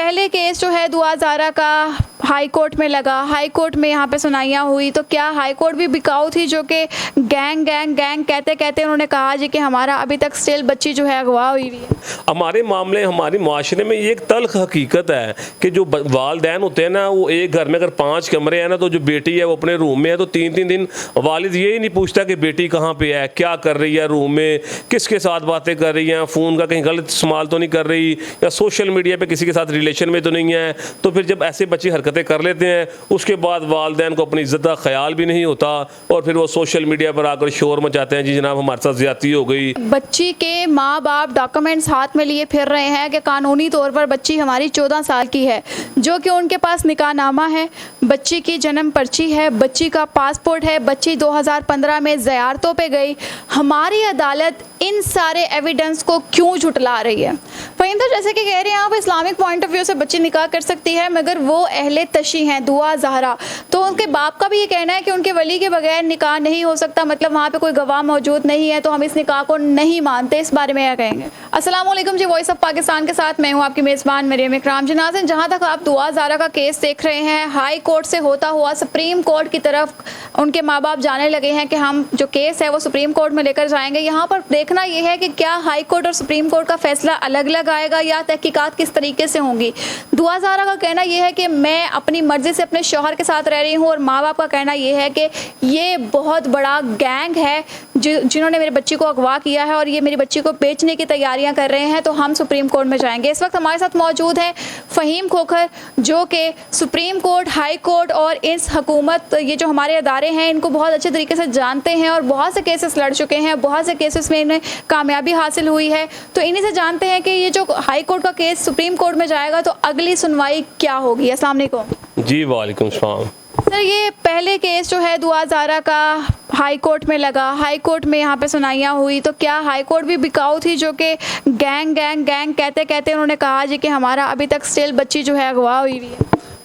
पहले केस जो है दुआ ज़ारा का हाई कोर्ट में लगा, हाई कोर्ट में यहाँ पे सुनाइयाँ हुई, तो क्या हाई कोर्ट भी बिकाऊ थी जो कि गैंग गैंग गैंग कहते कहते उन्होंने कहा जी कि हमारा अभी तक स्टिल बच्ची जो है अगवा हुई है। हमारे मामले हमारे माशरे में ये एक तल्ख हकीकत है कि जो वालदैन होते हैं ना, वो एक घर में अगर 5 कमरे हैं ना, तो जो बेटी है वो अपने रूम में है, तो 3-3 दिन वालिद ये ही नहीं पूछता कि बेटी कहाँ पे है, क्या कर रही है, रूम में किसके साथ बातें कर रही हैं, फ़ोन का कहीं गलत इस्तेमाल तो नहीं कर रही, या सोशल मीडिया पे किसी के साथ रिलेशन में तो नहीं है। तो फिर जब ऐसे बच्चे हरकतें कर लेते हैं, उसके बाद वालदैन को अपनी इज्जत का ख्याल भी नहीं होता और फिर वो सोशल मीडिया पर आकर शोर मचाते हैं, जी जनाब हमारे साथ ज्यादती हो गई। बच्ची के माँ बाप डॉक्यूमेंट्स हाथ में लिए फिर रहे हैं कि कानूनी तौर पर बच्ची हमारी 14 साल की है, जो कि उनके पास निकाहनामा है, बच्ची की जन्म पर्ची है, बच्ची का पासपोर्ट है, बच्ची 2015 में ज़ियारतों पे गई। हमारी अदालत इन सारे एविडेंस को क्यों झुटला रही है? फ़हीम साहब, जैसे कि कह रहे हैं आप इस्लामिक पॉइंट ऑफ व्यू से बच्ची निकाह कर सकती है, मगर वो अहले तशी हैं दुआ ज़हरा, तो उनके बाप का भी ये कहना है कि उनके वली के बगैर निकाह नहीं हो सकता, मतलब वहाँ पे कोई गवाह मौजूद नहीं है, तो हम इस निकाह को नहीं मानते। इस बारे में क्या कहेंगे? अस्सलाम वालेकुम जी, वॉइस ऑफ पाकिस्तान के साथ मैं हूँ आपकी मेज़बान मरियम इकराम। जी नाज़रीन, जहाँ तक आप दुआ ज़हरा का केस देख रहे हैं, हाई कोर्ट से होता हुआ सुप्रीम कोर्ट की तरफ उनके माँ बाप जाने लगे हैं कि हम जो केस है वो सुप्रीम कोर्ट में लेकर जाएंगे। यहाँ पर देखना यह है कि क्या हाई कोर्ट और सुप्रीम कोर्ट का फैसला अलग अलग आएगा या तहकीकात किस तरीके से होंगी। दुआ ज़हरा का कहना यह है कि मैं अपनी मर्ज़ी से अपने शौहर के साथ रह रही हूँ, और माँ बाप का कहना यह है कि ये बहुत बड़ा गैंग है जिन्होंने मेरे बच्ची को अगवा किया है और ये मेरी बच्ची को बेचने की तैयारियां कर रहे हैं, तो हम सुप्रीम कोर्ट में जाएंगे। इस वक्त हमारे साथ मौजूद है फ़हीम खोखर, जो कि सुप्रीम कोर्ट, हाई कोर्ट और इस हुकूमत, ये जो हमारे अदारे हैं, इनको बहुत अच्छे तरीके से जानते हैं और बहुत से केसेस लड़ चुके हैं, बहुत से केसेस में इन्हें कामयाबी हासिल हुई है। तो इन्हीं से जानते हैं कि ये जो हाई कोर्ट का केस सुप्रीम कोर्ट में जाएगा तो अगली सुनवाई क्या होगी। अस्सलाम वालेकुम। जी वालेकुम सलाम। सर, ये पहले केस जो है दुआ ज़हरा का हाई कोर्ट में लगा, हाई कोर्ट में यहाँ पे सुनाइयाँ हुई, तो क्या हाई कोर्ट भी बिकाऊ थी जो कि गैंग गैंग गैंग कहते कहते उन्होंने कहा जी कि हमारा अभी तक स्टिल बच्ची जो है अगवा हुई है?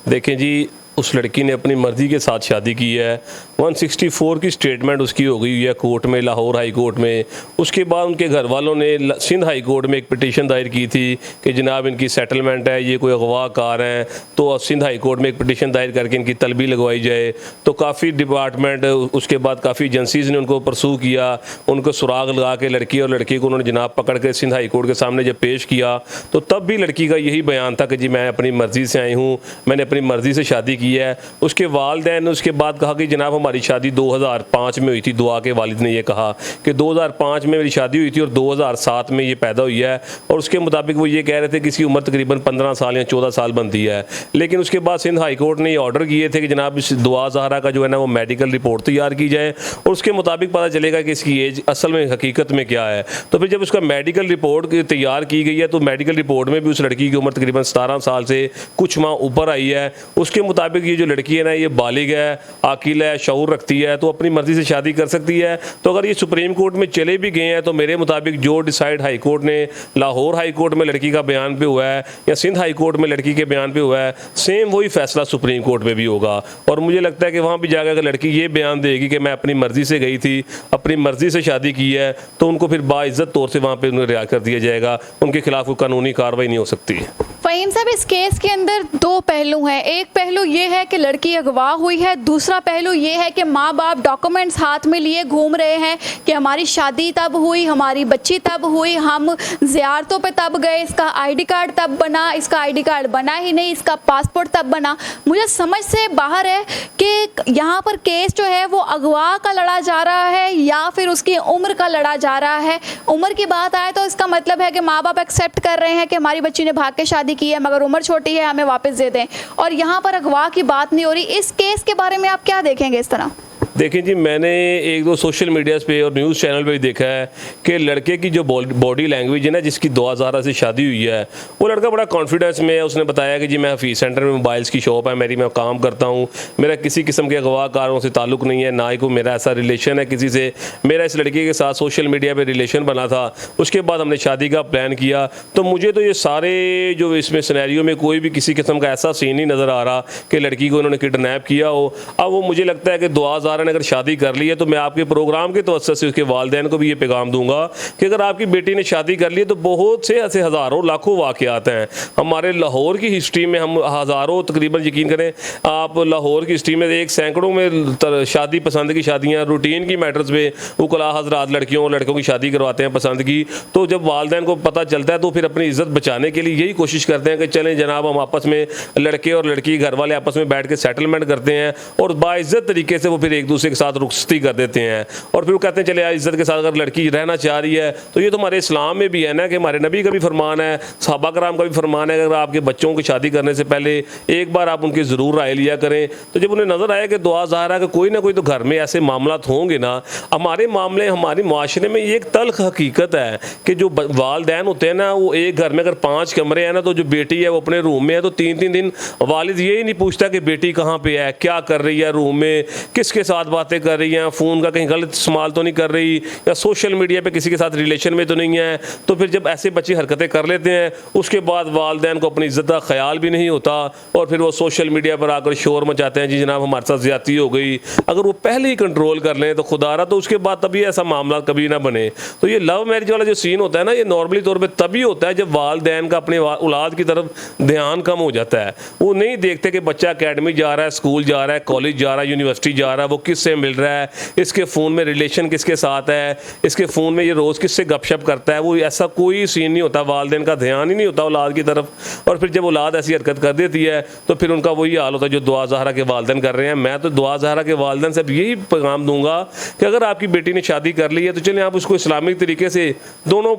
देखें जी, उस लड़की ने अपनी मर्ज़ी के साथ शादी की है। 164 की स्टेटमेंट उसकी हो गई हुई है कोर्ट में, लाहौर हाई कोर्ट में। उसके बाद उनके घर वालों ने सिंध हाई कोर्ट में एक पिटीशन दायर की थी कि जनाब इनकी सेटलमेंट है, ये कोई अगवाकार हैं, तो सिंध हाई कोर्ट में एक पिटीशन दायर करके इनकी तलबी लगवाई जाए। तो काफ़ी डिपार्टमेंट, उसके बाद काफ़ी एजेंसीज़ ने उनको परसू किया, उनको सुराग लगा के लड़की और लड़के को उन्होंने जनाब पकड़ के सिंध हाई कोर्ट के सामने जब पेश किया, तो तब भी लड़की का यही बयान था कि जी मैं अपनी मर्ज़ी से आई हूँ, मैंने अपनी मर्ज़ी से शादी की है। उसके वालिदैन ने उसके बाद कहा कि जनाब हमारी शादी 2005 में हुई थी। दुआ के वालिद ने यह कहा कि 2005 में मेरी शादी हुई थी और 2007 में ये पैदा हुई है, और उसके मुताबिक वो ये कह रहे थे कि इसकी उम्र तकरीबन 15 साल या 14 साल बनती है। लेकिन उसके बाद सिंध हाई कोर्ट ने ये ऑर्डर किए थे कि जनाब इस दुआ ज़हरा का जो है ना वो मेडिकल रिपोर्ट तैयार की जाए, और उसके मुताबिक पता चलेगा कि इसकी एज असल में हकीकत में क्या है। तो फिर जब उसका मेडिकल रिपोर्ट तैयार की गई है, तो मेडिकल रिपोर्ट में भी उस लड़की की उम्र तकरीबन 17 साल से कुछ माह ऊपर आई है। उसके मुताबिक ये जो लड़की है ना, ये बालिग है, आकिल है, शऊर रखती है, तो अपनी मर्ज़ी से शादी कर सकती है। तो अगर ये सुप्रीम कोर्ट में चले भी गए हैं, तो मेरे मुताबिक जो डिसाइड हाई कोर्ट ने लाहौर हाई कोर्ट में लड़की का बयान पे हुआ है या सिंध हाई कोर्ट में लड़की के बयान पे हुआ है, सेम वही फैसला सुप्रीम कोर्ट में भी होगा। और मुझे लगता है कि वहाँ भी जाकर अगर लड़की ये बयान देगी कि मैं अपनी मर्ज़ी से गई थी, अपनी मर्ज़ी से शादी की है, तो उनको फिर बाइज़्ज़त तौर से वहाँ पर उन्हें रिहा कर दिया जाएगा, उनके खिलाफ कोई कानूनी कार्रवाई नहीं हो सकती। फ़हीम साहब, इस केस के अंदर दो पहलू हैं। एक पहलू ये है कि लड़की अगवा हुई है, दूसरा पहलू ये है कि माँ बाप डॉक्यूमेंट्स हाथ में लिए घूम रहे हैं कि हमारी शादी तब हुई, हमारी बच्ची तब हुई, हम ज़ियारतों पे तब गए, इसका आईडी कार्ड तब बना, इसका आईडी कार्ड बना ही नहीं, इसका पासपोर्ट तब बना। मुझे समझ से बाहर है कि यहाँ पर केस जो है वो अगवा का लड़ा जा रहा है या फिर उसकी उम्र का लड़ा जा रहा है। उम्र की बात आए तो इसका मतलब है कि माँ बाप एक्सेप्ट कर रहे हैं कि हमारी बच्ची ने भाग के शादी की है, मगर उम्र छोटी है, हमें वापस दे दें, और यहाँ पर अगवा की बात नहीं हो रही। इस केस के बारे में आप क्या देखेंगे इस तरह? देखें जी, मैंने एक दो सोशल मीडिया पे और न्यूज़ चैनल पे भी देखा है कि लड़के की जो बॉडी लैंग्वेज है ना, जिसकी दुआ ज़हरा से शादी हुई है, वो लड़का बड़ा कॉन्फिडेंस में है। उसने बताया कि जी मैं हफीज़ सेंटर में मोबाइल्स की शॉप है मेरी, मैं काम करता हूँ, मेरा किसी किस्म के अगवाकारों से ताल्लुक़ नहीं है, ना ही कोई मेरा ऐसा रिलेशन है किसी से। मेरा इस लड़के के साथ सोशल मीडिया पर रिलेशन बना था, उसके बाद हमने शादी का प्लान किया। तो मुझे तो ये सारे जो इसमें सिनेरियो में कोई भी किसी किस्म का ऐसा सीन नहीं नज़र आ रहा कि लड़की को उन्होंने किडनैप किया हो। अब वो मुझे लगता है कि दुआ ज़हरा ने अगर शादी कर ली है तो मैं आपके प्रोग्राम के तवज्जो से उसके वालिदैन को भी ये पैगाम दूंगा कि अगर आपकी बेटी ने शादी कर ली है तो बहुत से ऐसे हज़ारों लाखों वाक़यात हैं हमारे लाहौर की हिस्ट्री में। हम हज़ारों तकरीबन यकीन करें आप लाहौर की हिस्ट्री में एक सैकड़ों में शादी पसंद की शादियाँ रूटीन की मैटर्स पे उकला हज़रात लड़कियों और लड़कों की शादी करवाते हैं पसंद की। तो जब वालिदैन को पता चलता है तो फिर अपनी इज़्ज़त बचाने के लिए यही कोशिश करते हैं कि चलें जनाब हम आपस में लड़के और लड़की घर वाले आपस में बैठ के सेटलमेंट करते हैं और बाइज़्ज़त तरीके से वो फिर एक दूसरे के साथ रुखसती कर देते हैं। और फिर वो कहते हैं चले यार इज़्ज़त के साथ अगर लड़की रहना चाह रही है तो ये तो हमारे इस्लाम में भी है ना कि हमारे नबी का भी फरमान है, सहाबा कराम का भी फरमान है, अगर आपके बच्चों की शादी करने से पहले एक बार आप उनकी ज़रूर राय लिया करें। तो जब उन्हें नज़र आया कि दुआ ज़ाहिर है कि कोई ना कोई तो घर में ऐसे मामलात होंगे ना, हमारे मामले हमारे माशरे में ये एक तल्ख हकीकत है कि जो वालिदैन होते हैं ना वो एक घर में अगर 5 कमरे हैं ना तो जो बेटी है वो अपने रूम में है तो 3-3 दिन वालिद ये ही नहीं पूछता कि बेटी कहाँ पे है, क्या कर रही है, रूम में किसके साथ बातें कर रही हैं, फ़ोन का कहीं गलत इस्तेमाल तो नहीं कर रही या सोशल मीडिया पे किसी के साथ रिलेशन में तो नहीं है। तो फिर जब ऐसे बच्चे हरकतें कर लेते हैं उसके बाद वालिदैन को अपनी इज़्ज़त का ख्याल भी नहीं होता और फिर वो सोशल मीडिया पर आकर शोर मचाते हैं जी जनाब हमारे साथ ज़्यादती हो गई। अगर वो पहले ही कंट्रोल कर लें तो खुदारा तो उसके बाद तभी ऐसा मामला कभी ना बने। तो ये लव मैरिज वाला जो सीन होता है ना ये नॉर्मली तौर पर तभी होता है जब वालिदैन का अपने औलाद की तरफ ध्यान कम हो जाता है। वो नहीं देखते कि बच्चा अकेडमी जा रहा है, स्कूल जा रहा है, कॉलेज जा रहा है, यूनिवर्सिटी जा रहा है, वो किससे मिल रहा है, इसके फ़ोन में रिलेशन किसके साथ है, इसके फ़ोन में ये रोज़ किससे गपशप करता है। वो ऐसा कोई सीन नहीं होता, वालिदैन का ध्यान ही नहीं होता औलाद की तरफ। और फिर जब औलाद ऐसी हरकत कर देती है तो फिर उनका वही हाल होता है जो दुआ ज़हरा के वालिदैन कर रहे हैं। मैं तो दुआ ज़हरा के वालिदैन से यही पैगाम दूंगा कि अगर आपकी बेटी ने शादी कर ली है तो चलें आप उसको इस्लामिक तरीके से दोनों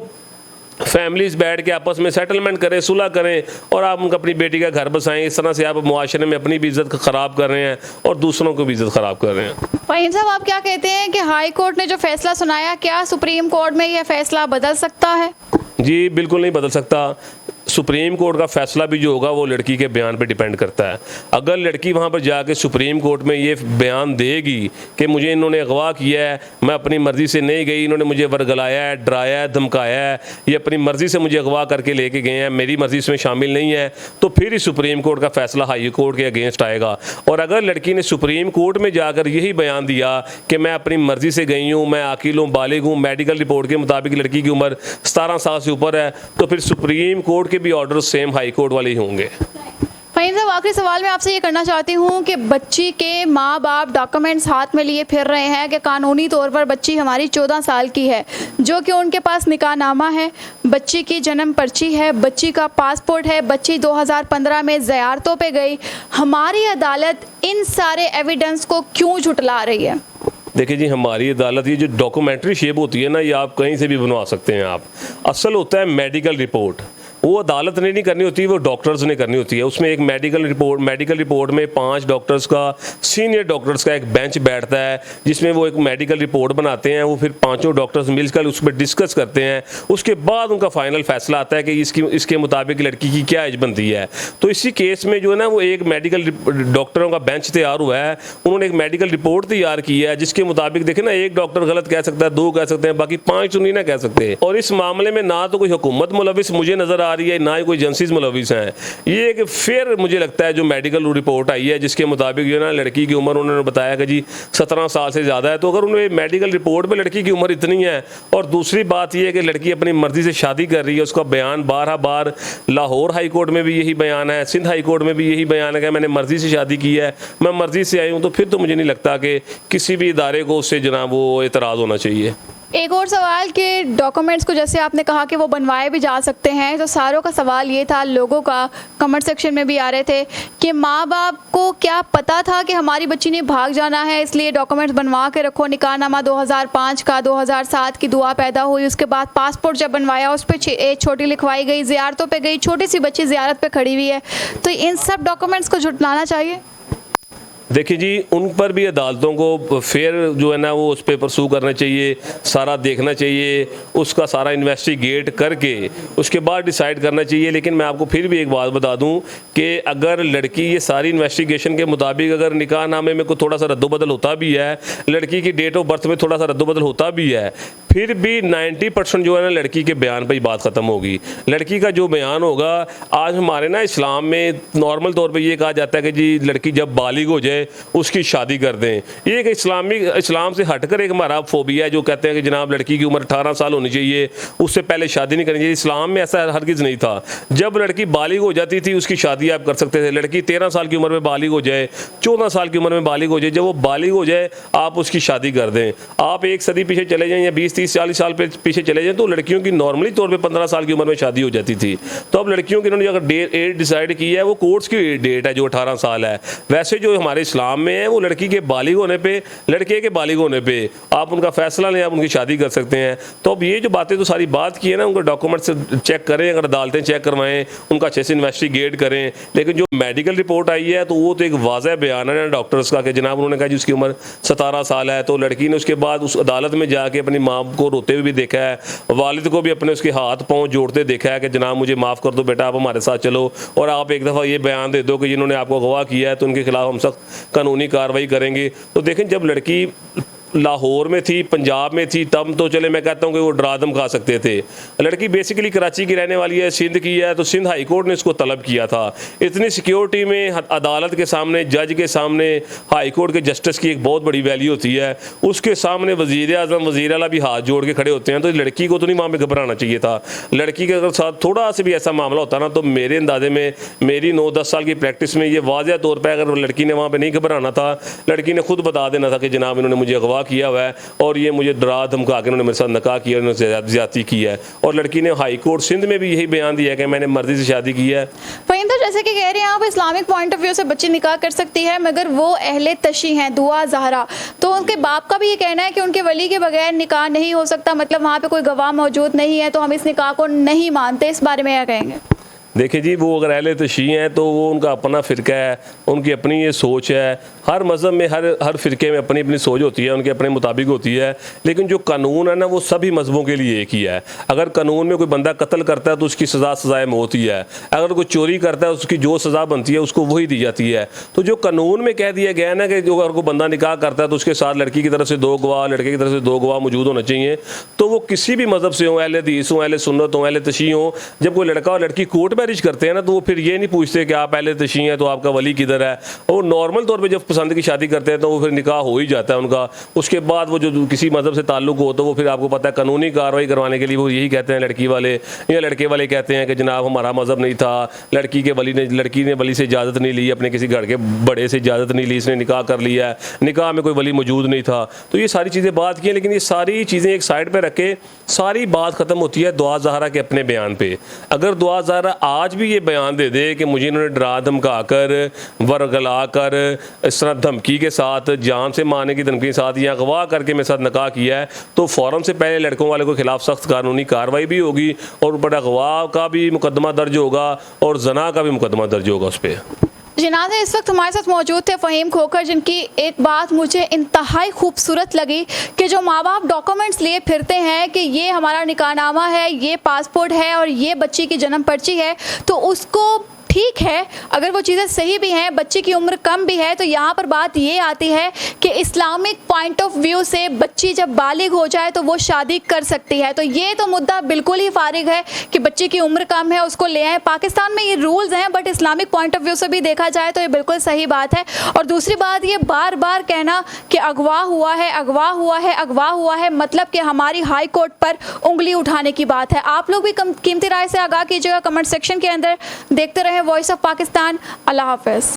फैमिलीज़ बैठ के आपस में सेटलमेंट करें, सुलह करें और आप उनका अपनी बेटी का घर बसाएं। इस तरह से आप मुआशरे में अपनी भी इज़्ज़त ख़राब कर रहे हैं और दूसरों को भी इज़्ज़त ख़राब कर रहे हैं। फ़हीम साहब आप क्या कहते हैं कि हाई कोर्ट ने जो फैसला सुनाया क्या सुप्रीम कोर्ट में यह फैसला बदल सकता है? जी बिल्कुल नहीं बदल सकता। सुप्रीम कोर्ट का फैसला भी जो होगा वो लड़की के बयान पे डिपेंड करता है। अगर लड़की वहाँ पर जाके सुप्रीम कोर्ट में ये बयान देगी कि मुझे इन्होंने अगवा किया है, मैं अपनी मर्ज़ी से नहीं गई, इन्होंने मुझे वर्गलाया है, डराया है, धमकाया है, ये अपनी मर्ज़ी से मुझे अगवा करके लेके गए हैं, मेरी मर्ज़ी इसमें शामिल नहीं है, तो फिर ही सुप्रीम कोर्ट का फैसला हाई कोर्ट के अगेंस्ट आएगा। और अगर लड़की ने सुप्रीम कोर्ट में जाकर यही बयान दिया कि मैं अपनी मर्ज़ी से गई हूँ, मैं आकिल हूँ, बालिग हूँ, मेडिकल रिपोर्ट के मुताबिक लड़की की उम्र 17 साल से ऊपर है, तो फिर सुप्रीम कोर्ट के भी ऑर्डर सेम हाई कोर्ट वाले ही होंगे। फ़हीम साहब आखिरी सवाल मैं आपसे ये करना चाहती हूँ कि बच्ची के माँ बाप डॉक्यूमेंट्स हाथ में लिए फिर रहे हैं कि कानूनी तौर पर बच्ची हमारी 14 साल की है, जो कि उनके पास निकाहनामा है, बच्ची की जन्म पर्ची है, बच्ची का पासपोर्ट है, बच्ची 2015 में ज़ियारतों पे गई। हमारी अदालत इन सारे एविडेंस को क्यों झुटला रही है? देखिए जी हमारी अदालत ये जो डॉक्यूमेंट्री शेप होती है ना ये आप कहीं से भी बनवा सकते हैं। आप असल होता है मेडिकल रिपोर्ट, वो अदालत ने नहीं करनी होती, वो डॉक्टर्स ने करनी होती है। उसमें एक मेडिकल रिपोर्ट में 5 डॉक्टर्स का, सीनियर डॉक्टर्स का एक बेंच बैठता है जिसमें वो एक मेडिकल रिपोर्ट बनाते हैं। वो फिर 5 डॉक्टर्स मिलकर उस पर डिस्कस करते हैं, उसके बाद उनका फाइनल फैसला आता है कि इसके मुताबिक लड़की की क्या एज बनती है। तो इसी केस में जो है ना वो एक मेडिकल डॉक्टरों का बेंच तैयार हुआ है, उन्होंने एक मेडिकल रिपोर्ट तैयार की है जिसके मुताबिक देखें ना एक डॉक्टर गलत कह सकता है, 2 कह सकते हैं, बाकी 5 तो नहीं ना कह सकते। और इस मामले में ना तो कोई हुकूमत मुलविस मुझे नज़र आ रही है, ना ही कोई एजेंसीज मुलविस हैं। ये एक फेयर मुझे लगता है जो मेडिकल रिपोर्ट आई है जिसके मुताबिक जो है ना लड़की की उम्र उन्होंने बताया कि जी 17 साल से ज़्यादा है। तो अगर उन्हें मेडिकल रिपोर्ट पे लड़की की उम्र इतनी है, और दूसरी बात यह है कि लड़की अपनी मर्ज़ी से शादी कर रही है, उसका बयान 12 बार लाहौर हाई कोर्ट में भी यही बयान है, सिंध हाई कोर्ट में भी यही बयान है कि मैंने मर्ज़ी से शादी की है, मैं मर्ज़ी से आई हूँ, तो फिर तो मुझे नहीं लगता कि किसी भी इदारे को उससे जनाब वो एतराज़ होना चाहिए। एक और सवाल कि डॉक्यूमेंट्स को जैसे आपने कहा कि वो बनवाए भी जा सकते हैं, तो सारों का सवाल ये था, लोगों का कमेंट सेक्शन में भी आ रहे थे कि माँ बाप को क्या पता था कि हमारी बच्ची ने भाग जाना है, इसलिए डॉक्यूमेंट्स बनवा के रखो। निकाहनामा 2005 का, 2007 की दुआ पैदा हुई, उसके बाद पासपोर्ट जब बनवाया उस पर एक छोटी लिखवाई गई, ज़ियारतों पे गई, छोटी सी बच्ची ज़ियारत पे खड़ी हुई है, तो इन सब डॉक्यूमेंट्स को झुटलाना चाहिए। देखिए जी उन पर भी अदालतों को फेयर जो है ना वो उस पर परसू करना चाहिए, सारा देखना चाहिए, उसका सारा इन्वेस्टिगेट करके उसके बाद डिसाइड करना चाहिए। लेकिन मैं आपको फिर भी एक बात बता दूं कि अगर लड़की ये सारी इन्वेस्टिगेशन के मुताबिक अगर निकाहनामे में कोई थोड़ा सा रद्दोबदल होता भी है, लड़की की डेट ऑफ बर्थ में थोड़ा सा रद्दोबदल होता भी है, फिर भी 90% जो है ना लड़की के बयान पर ही बात ख़त्म होगी। लड़की का जो बयान होगा, आज हमारे ना इस्लाम में नॉर्मल तौर पर यह कहा जाता है कि जी लड़की जब बालिग हो जाए जाए उसकी शादी कर दें। ये एक इस्लाम से हटकर एक हमारा फोबिया है जो कहते हैं कि जनाब लड़की की उम्र 18 साल होनी चाहिए, उससे पहले शादी नहीं करनी चाहिए। इस्लाम में ऐसा हरगिज़ नहीं था। जब लड़की बालिग हो जाती थी उसकी शादी आप कर सकते थे। लड़की 13 साल की उम्र में बालिग हो जाए, 14 साल की उम्र में बालिग हो जाए, जब वो बालिग हो जाए आप उसकी शादी कर दें। आप एक सदी पीछे चले जाएं या 20, 30, 40 साल पीछे चले जाएं तो लड़कियों की नॉर्मली तौर पे 15 साल की उम्र में शादी हो जाती थी। तो अब लड़कियों की इन्होंने अगर एज डिसाइड की है वो कोर्ट्स की डेट है जो 18 साल है। वैसे जो हमारे इस्लाम में है वो लड़की के बालिग होने पे, लड़के के बालिग होने पे आप उनका फैसला लें, आप उनकी शादी कर सकते हैं। तो अब ये जो बातें तो सारी बात की है ना, उनके डॉक्यूमेंट्स चेक करें, अगर अदालतें चेक करवाएं, उनका अच्छे से इन्वेस्टिगेट करें। लेकिन जो मेडिकल रिपोर्ट आई है तो वो तो एक वाज़ह बयान है डॉक्टर्स का कि जनाब उन्होंने कहा जी उसकी उम्र 17 साल है। तो लड़की ने उसके बाद उस अदालत में जाके अपनी माँ को रोते हुए भी देखा है, वालिद को भी अपने उसके हाथ पाँव जोड़ते देखा है कि जनाब मुझे माफ़ कर दो बेटा, आप हमारे साथ चलो और आप एक दफ़ा ये बयान दे दो कि जिन्होंने आपको अगवा किया है तो उनके खिलाफ हम सख्त कानूनी कार्रवाई करेंगे। तो देखें जब लड़की लाहौर में थी, पंजाब में थी, तब तो चले मैं कहता हूँ कि वो डरा धमका सकते थे। लड़की बेसिकली कराची की रहने वाली है, सिंध की है, तो सिंध हाई कोर्ट ने इसको तलब किया था। इतनी सिक्योरिटी में अदालत के सामने, जज के सामने, हाई कोर्ट के जस्टिस की एक बहुत बड़ी वैल्यू होती है। उसके सामने वज़ीर आज़म, वज़ीर आला भी हाथ जोड़ के खड़े होते हैं। तो लड़की को तो नहीं वहाँ पर घबराना चाहिए था। लड़की के अगर साथ थोड़ा सा भी ऐसा मामला होता ना तो मेरे अंदाजे में, मेरी 9-10 साल की प्रैक्टिस में ये वाज़ह तौर पर अगर लड़की ने वहाँ पर नहीं घबराना था, लड़की ने खुद बता देना था कि जनाब इन्होंने मुझे अगवा किया हुआ है और ये मुझे डरा धमका के उन्होंने मेरे साथ निकाह किया, उन्होंने ज्यादती की है। और लड़की ने हाई कोर्ट सिंध में भी यही बयान दिया कि मैंने मर्जी से शादी की है। फहीम, जैसे कि कह रहे हैं आप इस्लामिक पॉइंट ऑफ व्यू से बच्ची निकाह कर सकती है, मगर वो अहले तशी हैं, दुआ ज़हरा, तो उनके बाप का भी ये कहना है कि उनके वली के बगैर निकाह नहीं हो सकता, मतलब वहाँ पे कोई गवाह मौजूद नहीं है तो हम इस निकाह को नहीं मानते। इस बारे में क्या कहेंगे? देखिए जी, वो अगर अहले तशी हैं तो वो उनका अपना फ़िरका है, उनकी अपनी ये सोच है। हर मज़हब में हर फ़िरके में अपनी अपनी सोच होती है, उनके अपने मुताबिक होती है। लेकिन जो कानून है ना वो सभी मज़हबों के लिए एक ही है। अगर कानून में कोई बंदा कत्ल करता है तो उसकी सज़ाए मौत ही है। अगर कोई चोरी करता है उसकी जो सज़ा बनती है उसको वही दी जाती है। तो जो कानून में कह दिया गया है ना कि जो अगर कोई बंदा निकाह करता है तो उसके साथ लड़की की तरफ से 2 गवाह, लड़के की तरफ से 2 गवाह मौजूद होना चाहिए। तो वो किसी भी मज़हब से हों, अहले हदीस हों, अहले सुन्नत हों, अहले तशी हों, जब कोई लड़का और लड़की कोर्ट मैरिज करते हैं ना तो फिर ये नहीं पूछते कि आप पहले तशी हैं तो आपका वली किधर है। वो नॉर्मल तौर पे जब पसंद की शादी करते हैं तो वो फिर निकाह हो ही जाता है उनका। उसके बाद वो जो किसी मज़हब से ताल्लुक़ हो तो वो फिर आपको पता है कानूनी कार्रवाई करवाने के लिए वो यही कहते हैं लड़की वाले या लड़के वाले कहते हैं कि जनाब हमारा मज़हब नहीं था, लड़की ने वली से इजाज़त नहीं ली, अपने किसी घर के बड़े से इजाज़त नहीं ली, इसने निकाह कर लिया है, निकाह में कोई वली मौजूद नहीं था। तो ये सारी चीज़ें बात की हैं, लेकिन ये सारी चीज़ें एक साइड पर रख के सारी बात ख़त्म होती है दुआ ज़हरा के अपने बयान पर। अगर दुआ ज़हरा आज भी ये बयान दे दे कि मुझे इन्होंने डरा धमका कर, वरगला कर, इस तरह धमकी के साथ, जान से मारने की धमकी के साथ या अगवा करके मेरे साथ निकाह किया है, तो फ़ौरन से पहले लड़कों वाले के खिलाफ सख्त कानूनी कार्रवाई भी होगी और ऊपर अगवा का भी मुकदमा दर्ज होगा और जना का भी मुकदमा दर्ज होगा उस पर। जनाज़ इस वक्त हमारे साथ मौजूद थे फ़हीम खोखर, जिनकी एक बात मुझे इंतहाई खूबसूरत लगी कि जो माँ बाप डॉक्यूमेंट्स लिए फिरते हैं कि ये हमारा निकाहनामा है, ये पासपोर्ट है और ये बच्ची की जन्म पर्ची है, तो उसको ठीक है अगर वो चीज़ें सही भी हैं, बच्ची की उम्र कम भी है, तो यहाँ पर बात ये आती है कि इस्लामिक पॉइंट ऑफ व्यू से बच्ची जब बालिग हो जाए तो वो शादी कर सकती है। तो ये तो मुद्दा बिल्कुल ही फारिग है कि बच्ची की उम्र कम है उसको ले आए। पाकिस्तान में ये रूल्स हैं, but Islamic point of view से भी देखा जाए तो ये बिल्कुल सही बात है। और दूसरी बात, ये बार बार कहना कि अगवा हुआ है, अगवा हुआ है, अगवा हुआ है, मतलब कि हमारी हाई कोर्ट पर उंगली उठाने की बात है। आप लोग भी कीमती राय से आगाह कीजिएगा कमेंट सेक्शन के अंदर। देखते रहे वॉइस ऑफ पाकिस्तान। अल्लाह हाफ़िज़।